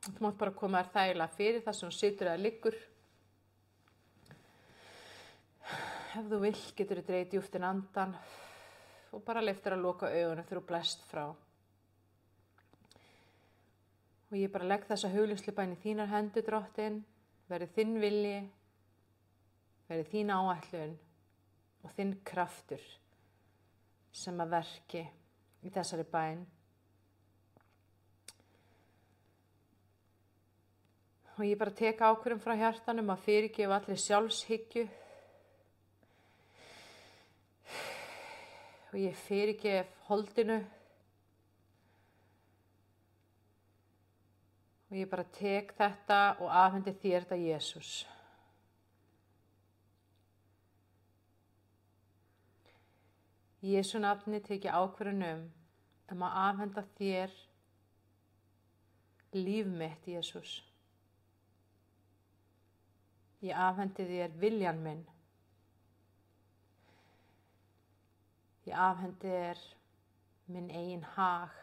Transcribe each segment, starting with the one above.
Þú mátt bara koma þér þægilega fyrir það sem þú situr eða liggur. Ef þú vill getur þú dregið djúpt inn andann og bara leyftir að loka augunum þegar þú blæst frá. Og ég bara legg þessa hugljómsleibæn í þínar hendur, Drottinn, verði þinn vilji, verði þín áætlun og þinn kraftur sem að verki í þessari bæn. Og ég bara tek ákvörðun frá hjartanum að fyrirgefa allri sjálfshyggju. Og ég fyrirgef holdinu. Og ég bara tek þetta og afhendi þér þetta, Jesús. Í Jesú nafni tek ég ákvörðun að afhenda þér líf mitt, Jesús. Ég afhendi þér viljan minn. Ég afhendi þér minn eigin hag.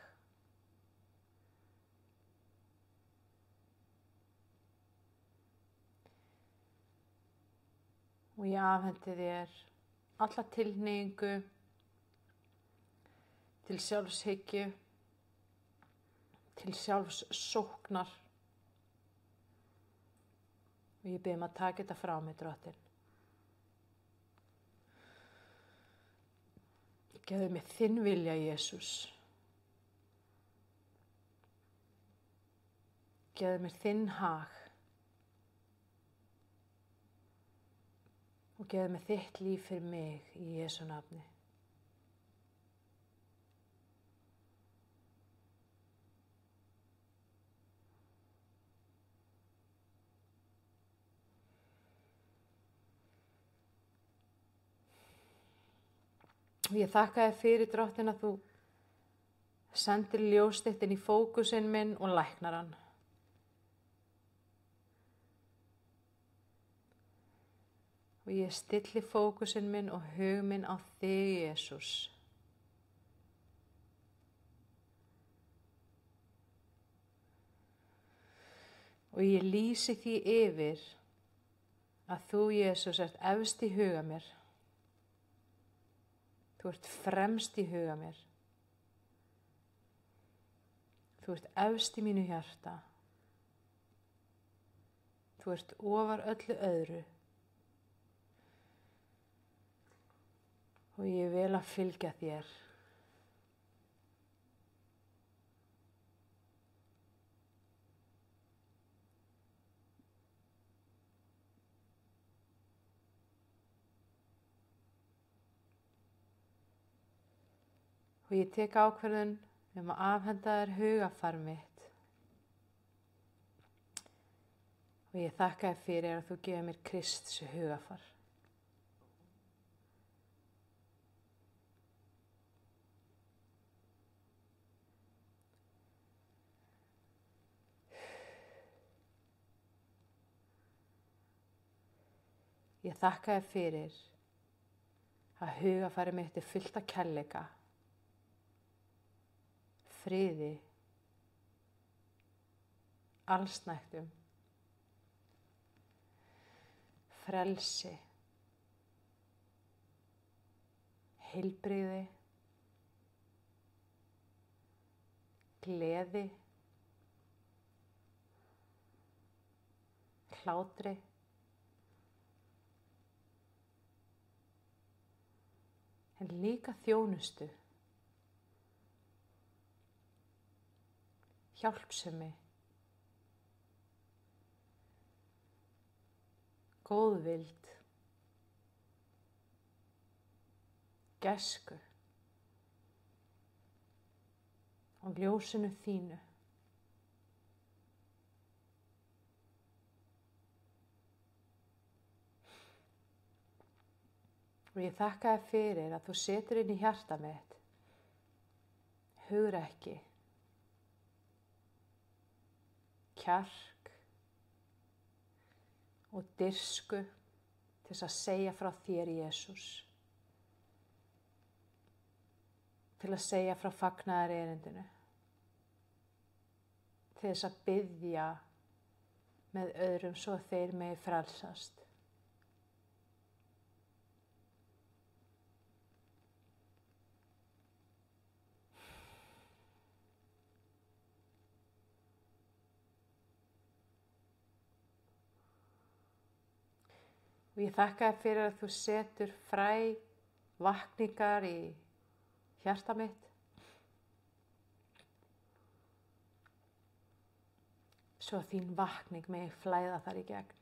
Og ég afhendi þér alla tilhneigingu til sjálfshyggju, til sjálfssóknar. Og ég bið að taka þetta frá mig, Drottinn. Gefðu mér þinn vilja, Jesús. Gefðu mér þinn hag. Og gefðu mér þitt líf fyrir mig í Jesú nafni. Og ég þakka þér fyrir, Drottinn, að þú sendir ljós þitt inn í fókusinn minn og læknar hann. Og ég stilli fókusinn minn og hug minn á þig, Jesús. Og ég lýsi því yfir að þú, Jesús, ert efst í huga mér. Þú ert fremst í huga mér. Þú ert efst í mínu hjarta. Þú ert ofar öllu öðru. Og ég vil að fylgja þér. Og ég tek ákvörðun að afhenda þér hugarfar mitt. Og ég þakka þér fyrir að þú gefur mér Krists hugarfar. Ég þakka þér fyrir að hugarfarið mitt er fullt af kærleika, friði, allsnægtum, frelsi, heilbrigði, gleði, hlátri, en líka þjónustu, hjálpsemi, góðvild, gæsku og ljósinu þínu. Og ég þakka þér fyrir að þú setur inn í hjarta mitt hugrekki, kjark og dirsku til þess að segja frá þér, Jesús. Til að segja frá fagnaðarerindinu. til þess að biðja með öðrum svo þeir megi frelsast. Og ég þakka þér fyrir að þú setur fræ vakningar í hjarta mitt. Svo að þín vakning megi flæða þar í gegn.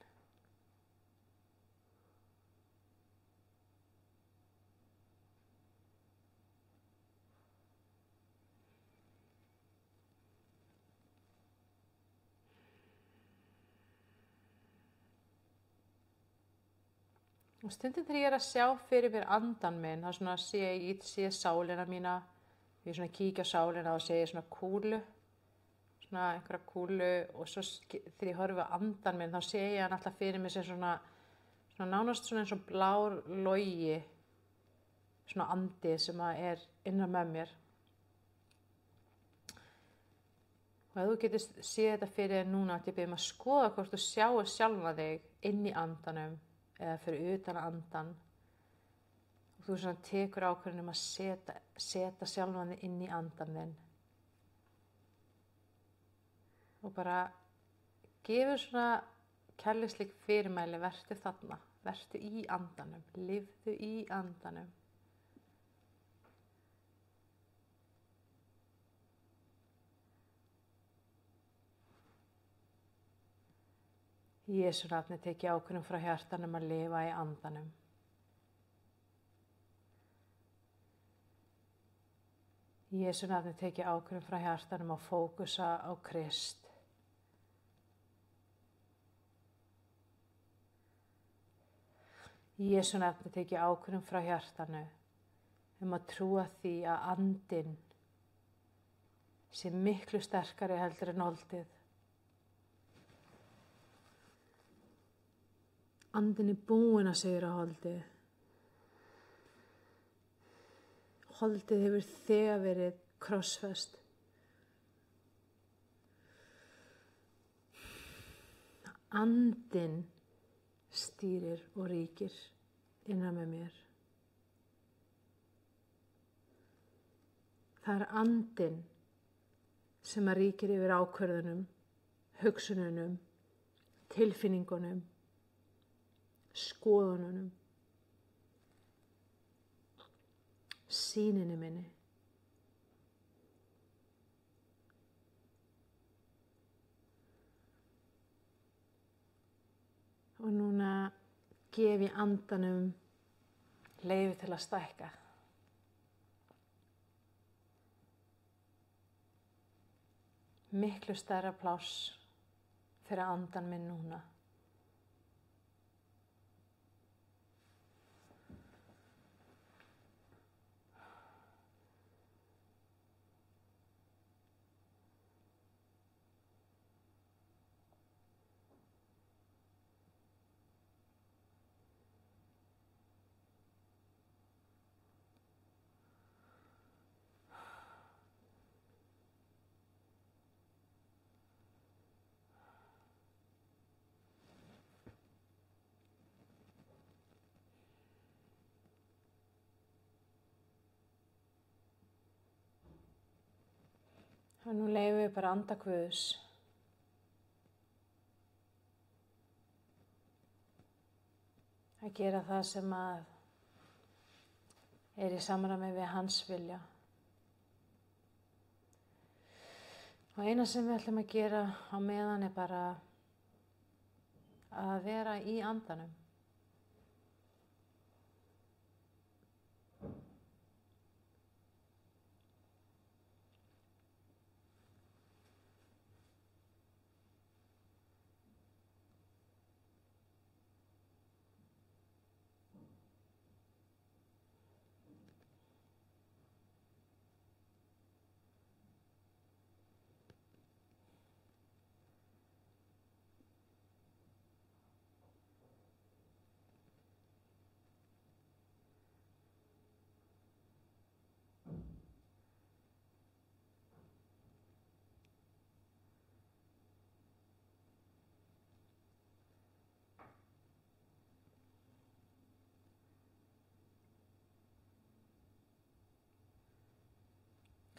Og stundum þegar ég er að sjá fyrir mér andan minn, þá svona sé sálina mína, ég svona kíkja á sálina og sé ég svona kúlu, svona einhverja kúlu og svo þegar ég horfi á andan minn, þá sé ég hann alltaf fyrir mér sem svona nánast svona eins og blár logi, svona andi sem er innan með mér. Og ef þú getur séð þetta fyrir þér núna, að ég byrjum að skoða hvort þú sjáir sjálfa þig inn í andanum, eða fyrir utan andan og þú svona tekur ákvörðun að setja sjálfan þig inn í andan þinn og bara gefur svona kærleiksleg fyrirmæli, vertu þarna, vertu í andanum, lifðu í andanum. Í Jesú nafni tek ég ákvörðun frá hjartanum að lifa í andanum. Í Jesú nafni tek ég ákvörðun frá hjartanum að fókusa á Krist. Í Jesú nafni tek ég ákvörðun frá hjartanu að trúa því að andinn sé miklu sterkari heldur en holdið. Andinn er búinn að sigra holdið. Holdið hefur þegar verið krossfest. Andinn stýrir og ríkir innan með mér. Það er andinn sem að ríkir yfir ákvörðunum, hugsununum, tilfinningunum, skoðununum, sýninni minni. Og núna gef ég andanum leyfi til að stækka. Miklu stærra pláss fyrir andan minn núna. Og nú leyfum við bara anda Guðs að gera það sem að er í samræmi við hans vilja. Og eina sem við ætlum að gera á meðan er bara að vera í andanum.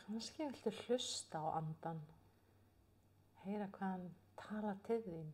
Kannski viltu hlusta á andan, heyra hvað hann talar til þín.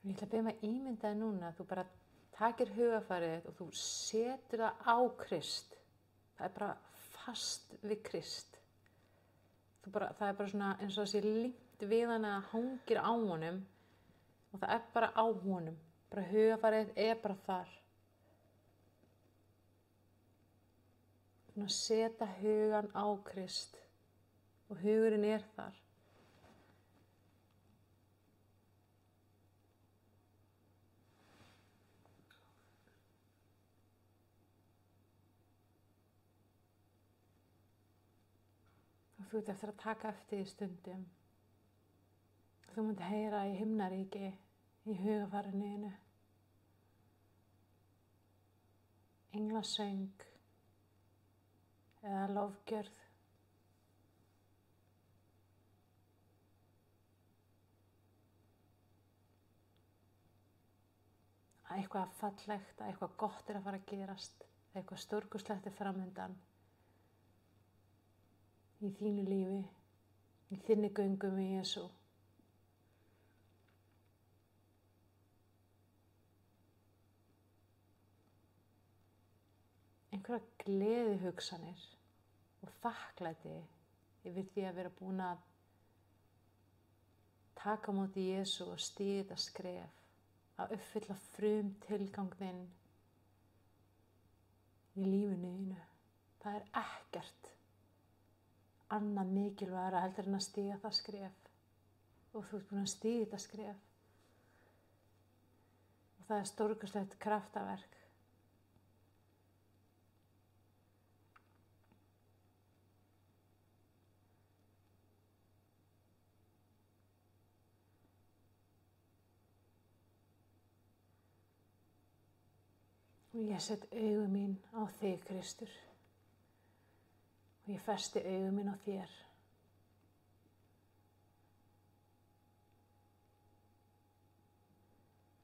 Ég ætla að biðja að ímynda þér núna að þú bara takir hugarfarið þitt og þú setur það á Krist. Það er bara fast við Krist. Það er bara svona eins og það sé límt við hann eða hangir á honum og það er bara á honum. Bara hugarfarið þitt er bara þar. Svona setja hugan á Krist og hugurinn er þar. Þú ert eftir að taka eftir því stundum. Þú munt heyra í himnaríki í hugarfarinu. Englasöng eða lofgjörð. Að eitthvað fallegt, að eitthvað gott er að fara að gerast, að eitthvað stórkostlegt er framundan. Í þínu lífi, í þinni göngu með Jesú. Einhverja gleðihugsanir og þakklæti yfir því að vera búin að taka á móti Jesú og stíga þetta skref, að uppfylla tilgang þinn í lífinu þínu. Það er ekkert annað mikilvægara heldur en að stíga það skref og þú ert búin að stíga þetta skref og það er stórkostlegt kraftaverk. Og ég set augu mín á þig, Kristur. Og ég festi augu mín á þér.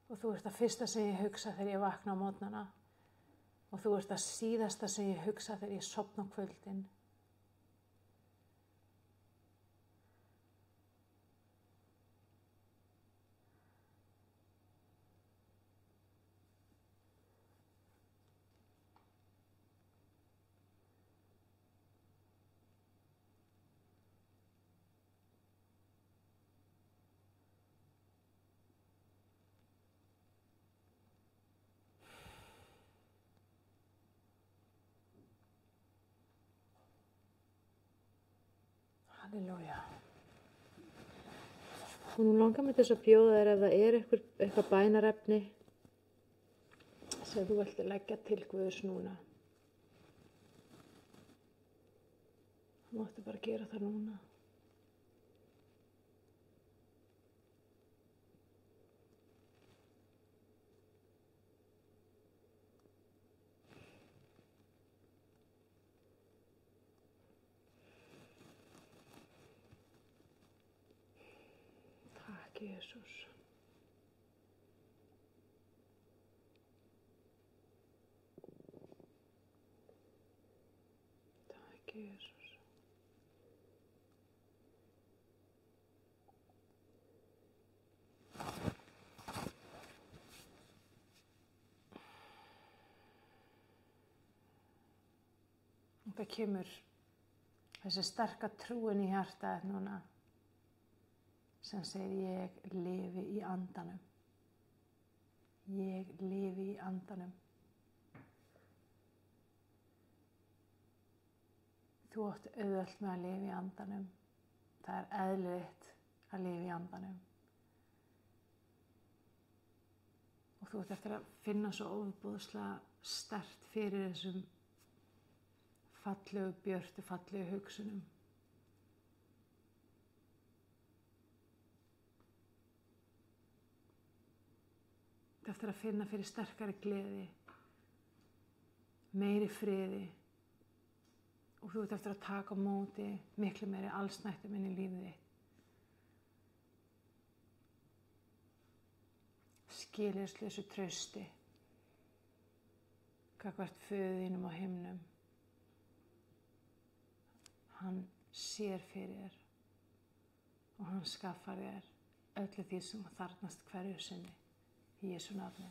Og þú ert það fyrsta sem ég hugsa þegar ég vakna á morgnana. Og þú ert það síðasta sem ég hugsa þegar ég sofna á kvöldin. Halleluja. Og nú langar mér til þess að bjóða þér ef það er eitthvað bænarefni sem þú vilt leggja til Guðs núna. Þú máttu bara gera það núna. Jesús. Takk, Jesús. Það kemur þessi sterka trúin í hjartað núna sem segir ég lifi í andanum. Ég lifi í andanum. Þú átt auðvelt með að lifa í andanum. Það er eðlilegt að lifa í andanum. Og þú átt eftir að finna svo ofboðslega sterkt fyrir þessum fallegu, björtu, fallegu hugsunum. Þú eftir að finna fyrir sterkari gleði, meiri friði og þú ert eftir að taka á móti miklu meiri allsnættum inn í lífið þitt. Skilyrðislausu trausti gagnvart föður þínum á himnum. Hann sér fyrir þér og hann skaffar þér öllu því sem þarfnast hverju sinni. Í Jesú nafni.